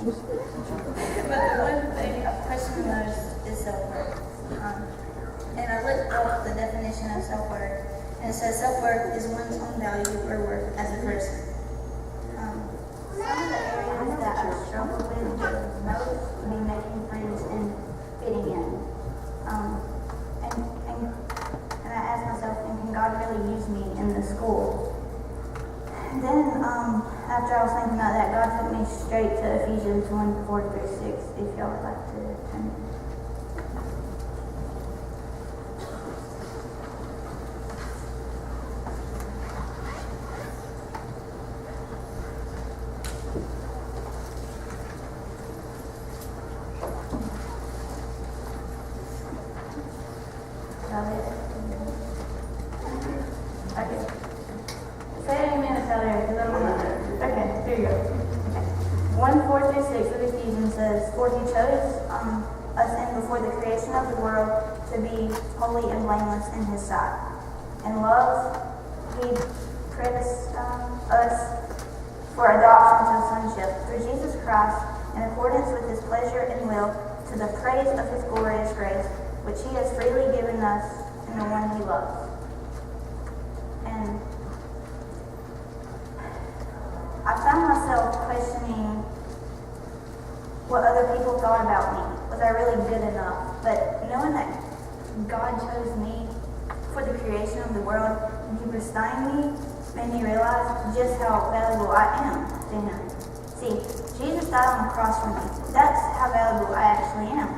But the one thing I've questioned the most is self-worth. And I looked up the definition of self-worth, and it says self-worth is one's own value or worth as a person. Some of the areas that I struggle with the most would be making friends and fitting in. And I asked myself, can God really use me in the school? And then after I was thinking about that, God took me straight to Ephesians 1:4-6, if y'all would like to turn it. Okay. Say amen if y'all there, because I'm not there. Okay, here you go. Okay. 1:4-6 of Ephesians says, "For he chose us in before the creation of the world to be holy and blameless in his sight. In love, he predestined us for adoption to sonship through Jesus Christ in accordance with his pleasure and will, to the praise of his glorious grace, which he has freely given us in the one he loves." And I found myself questioning what other people thought about me. Was I really good enough? But knowing that God chose me for the creation of the world and he predestined me made me realize just how valuable I am to him. See, Jesus died on the cross for me. That's how valuable I actually am.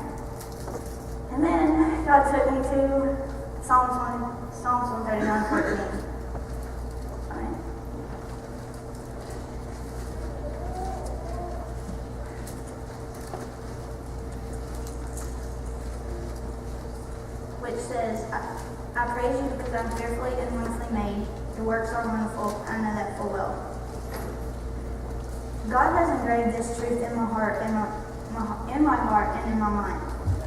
And then God took me to Psalms 139:14. Which says, I praise you because I'm fearfully and wonderfully made. Your works are wonderful. I know that full well. God has engraved this truth in my heart, in my heart and in my mind.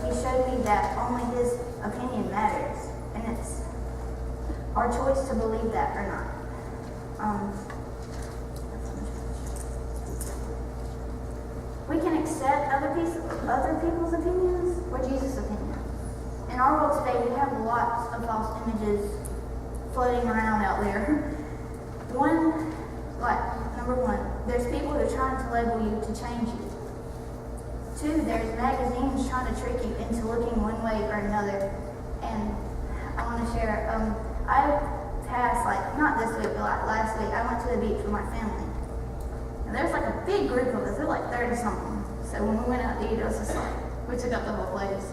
He showed me that only his opinion matters, and it's our choice to believe that or not. We can accept other people's opinions or Jesus' opinion. In our world today, we have lots of false images floating around out there. Number one, there's people who are trying to label you to change you. Two, there's magazines trying to trick you into looking one way or another. And I want to share, I passed, not this week, but last week, I went to the beach with my family. And there's a big group of us, they're 30 something. So when we went out to eat, it was just we took up the whole place.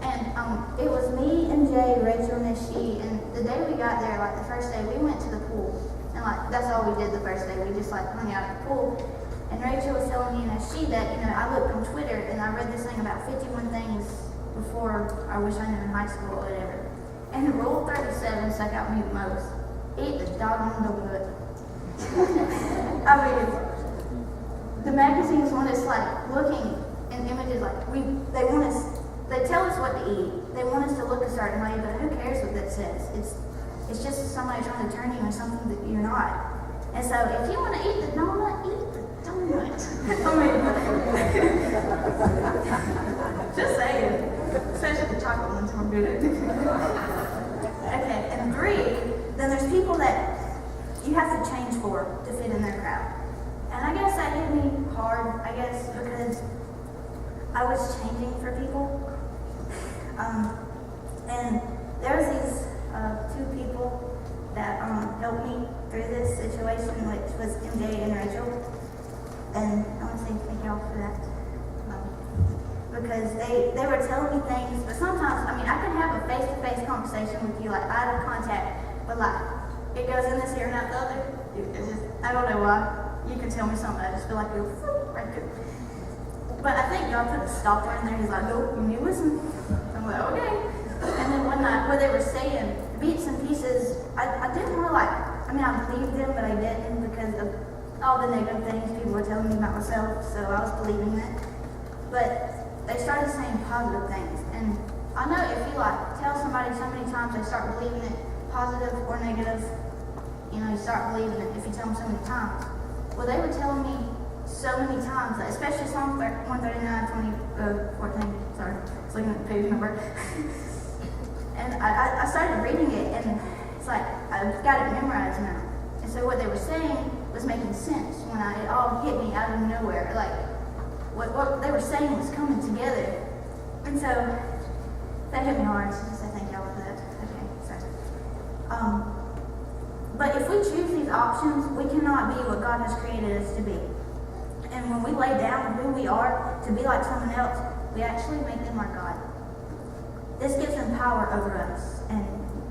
And it was me and Jay, Rachel, and she, and the day we got there, the first day, we went to the pool. And that's all we did the first day. We just hung out at the pool. And Rachel was telling me and she that, I looked on Twitter and I read this thing about 51 things before I wish I knew in high school or whatever. And rule 37 stuck out me the most. Eat the doggone donut. I mean, the magazines want us looking in images they tell us what to eat. They want us to look a certain way, but who cares what that says? It's just somebody trying to turn you into something that you're not. And so if you want to eat the donut, eat the donut. Just saying. Especially the chocolate ones are good. Okay, and 3, then there's people that you have to change for to fit in their crowd. And I guess that hit me hard, because I was changing for people. And there was these 2 people that helped me through this situation, which was MJ and Rachel. And I want to say thank y'all for that. Because they were telling me things, but sometimes, I could have a face-to-face conversation with you, eye to contact, but it goes in this ear and out the other. I don't know why. You can tell me something, I just feel like you're right there. But I think God put a stopper in there. He's like, "No, you need to listen." I'm like, "Okay." And then one night, what they were saying, bits and pieces, I didn't really I believed them, but I didn't because of all the negative things people were telling me about myself, so I was believing that. But they started saying positive things. And I know if you tell somebody so many times, they start believing it, positive or negative, you start believing it if you tell them so many times. Well, they were telling me so many times, like, especially Psalm 139, 14. Sorry, I was looking at the page number. And I started reading it, and it's like I've got it memorized now. And so what they were saying was making sense when it all hit me out of nowhere. Like what they were saying was coming together. And so that hit me hard. So just say thank y'all for that. Okay, sorry. But if we choose these options, we cannot be what God has created us to be. And when we lay down who we are to be like someone else, we actually make them our God. This gives them power over us. And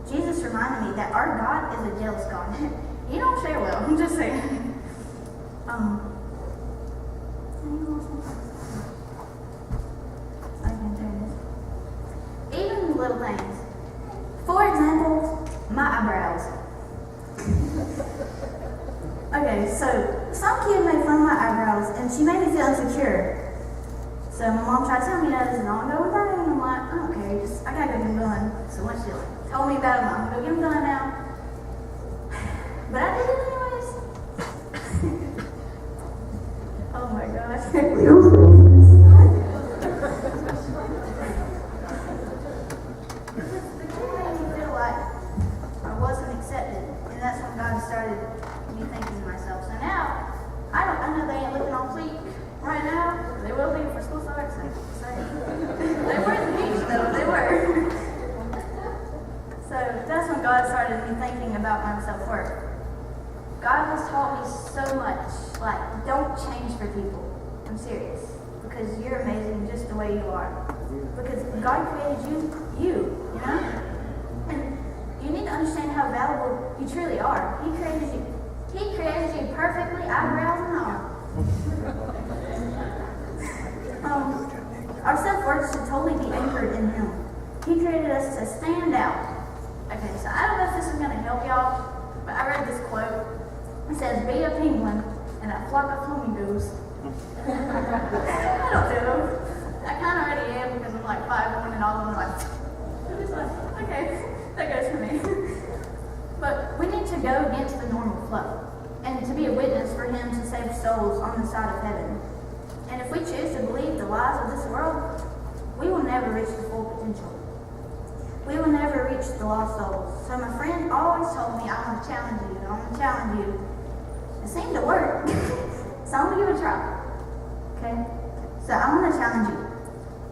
Jesus reminded me that our God is a jealous God. He don't share well. I'm just saying. I can turn this. Even little things. For example, my eyebrows. Okay, so some kid made fun of my eyebrows, and she made me feel insecure. So my mom tried to tell me that it's an ongoing thing, and I'm like, I don't care, I gotta go get them done. So what she told me about it, I'm gonna go get them done now. But I did it anyways. Oh my gosh. The kid made me feel like I wasn't accepted, and that's when God started me thinking to myself. So now, I know they ain't looking on fleek right now. They will be for school starts. They were in the beach though, they were. So that's when God started me thinking about my self-worth. God has taught me so much, like, don't change for people. I'm serious. Because you're amazing just the way you are. Because God created you know? And you need to understand how valuable you truly are. He created you perfectly, eyebrows and all. Our self-worth should totally be anchored in Him. He created us to stand out. Okay, so I don't know if this is going to help y'all, but I read this quote. It says, be a penguin in a flock of flamingos. I don't know. I kind of already am because I'm like 5'1" and all of them are like, okay, that goes for me. But we need to go against the normal flow and to be a witness for Him to save souls on the side of heaven. And if we choose to believe the lies of this world, we will never reach the full potential. We will never reach the lost souls. So my friend always told me, I want to challenge you, I want to challenge you. It seemed to work. So I'm going to give it a try. Okay? So I'm going to challenge you.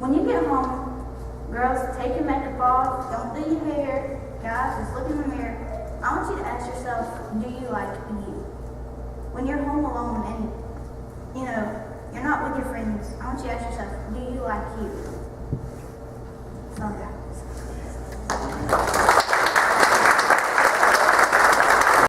When you get home, girls, take your makeup off, don't do your hair. Guys, just look in the mirror. I want you to ask yourself, do you like you? When you're home alone and, you're not with your friends, I want you to ask yourself, do you like you?